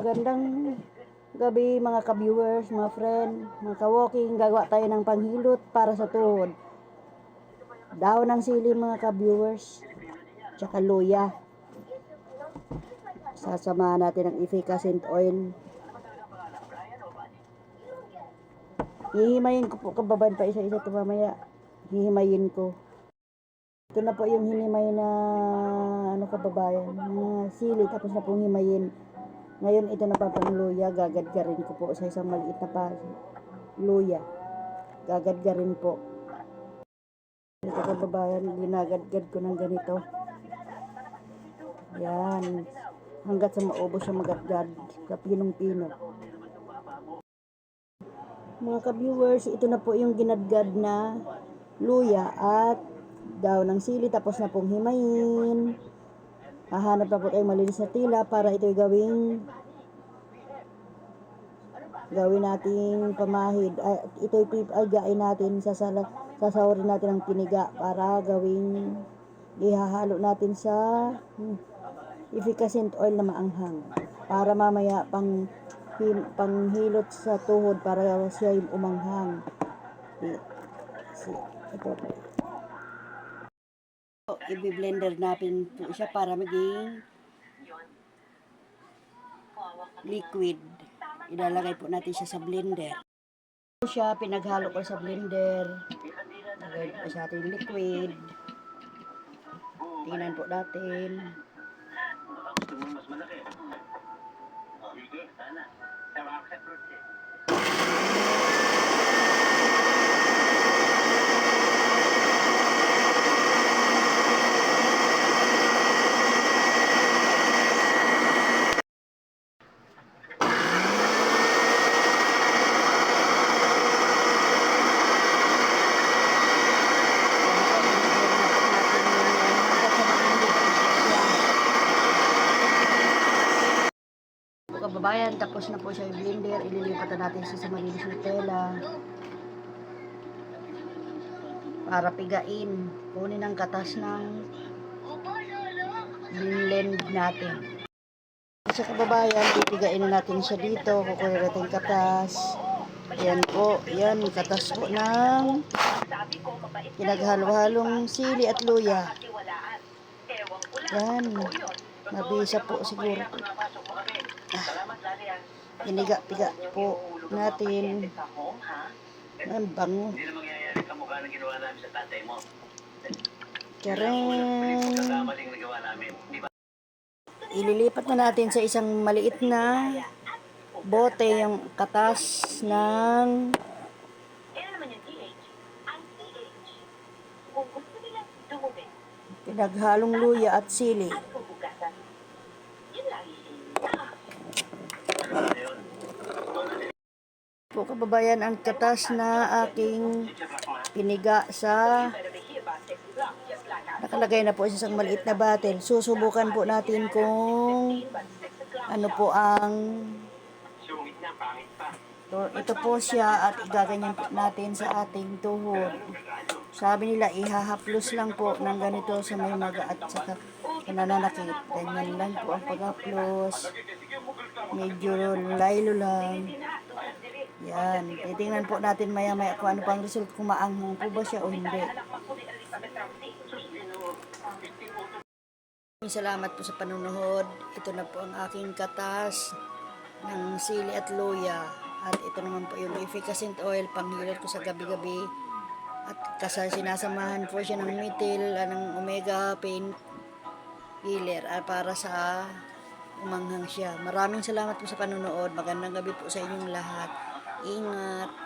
Magandang gabi mga ka-viewers, mga friend, mga ka-walking. Gagawa tayo ng panghilot para sa tuhod. Daon ng sili mga ka-viewers, tsaka luya. Sasamahan natin ang efficacent oil. Hihimayin ko po kababan pa isa-isa ito mamaya. Hihimayin ko. Ito na po yung hinimay na kababayan, mga sili tapos na pong himayin. Ngayon ito na pa pong luya, gagadgarin ko po sa isang maliit na pa luya. Gagadgarin po. Ito kababayan, ginagadgad ko ng ganito. Yan. Hanggat sa maubos siya magadgad sa pinong-pino. Mga ka-viewers, ito na po yung ginadgad na luya at daon ng sili tapos na pong himayin. Hahanap na po tayo malinis na tila para ito'y gawin nating pamahid. Ito'y pipagain natin, sasawarin natin ang piniga para gawing ihahalo natin sa efficacent oil na maanghang para mamaya panghilot sa tuhod para siya yung umanghang. Ito po. I-blender natin po siya para maging liquid. Ilalagay po natin siya sa blender. Siya pinaghalo ko sa blender. Lagay po sa ating liquid. Tingnan po natin. Kababayan, tapos na po siya yung blender. Ililipatan natin siya sa malinis na tela para pigain. Kunin ang katas ng blend natin. Sa kababayan, pipigain na natin siya dito. Kukunin natin katas. Yan po, yan, katas po ng pinaghalo-halong sili at luya. Yan, mabisa po siguro. Iniga-piga po natin. Ang bango. Kareng. Ililipat na natin sa isang maliit na bote yung katas ng pinaghalong luya at sili. Po kababayan, ang katas na aking piniga sa nakalagay na po sa isang maliit na bottle. Susubukan po natin kung ano po ang ito po siya at igaganyan po natin sa ating tuhod. Sabi nila ihahaplos lang po ng ganito sa may maga at saka nananakit. Ganyan lang po ang pag-haplos. Medyo laylo lang. Yan. Titingnan po natin maya-maya kung ano pang result, kung maanghang po ba siya o hindi. Salamat po sa panunood. Ito na po ang aking katas ng sili at luya. At ito naman po yung efficacent oil, panghilot ko sa gabi-gabi. At sinasamahan po siya ng methyl, ng omega pain killer para sa umanghang siya. Maraming salamat po sa panunood. Magandang gabi po sa inyong lahat. Ingat!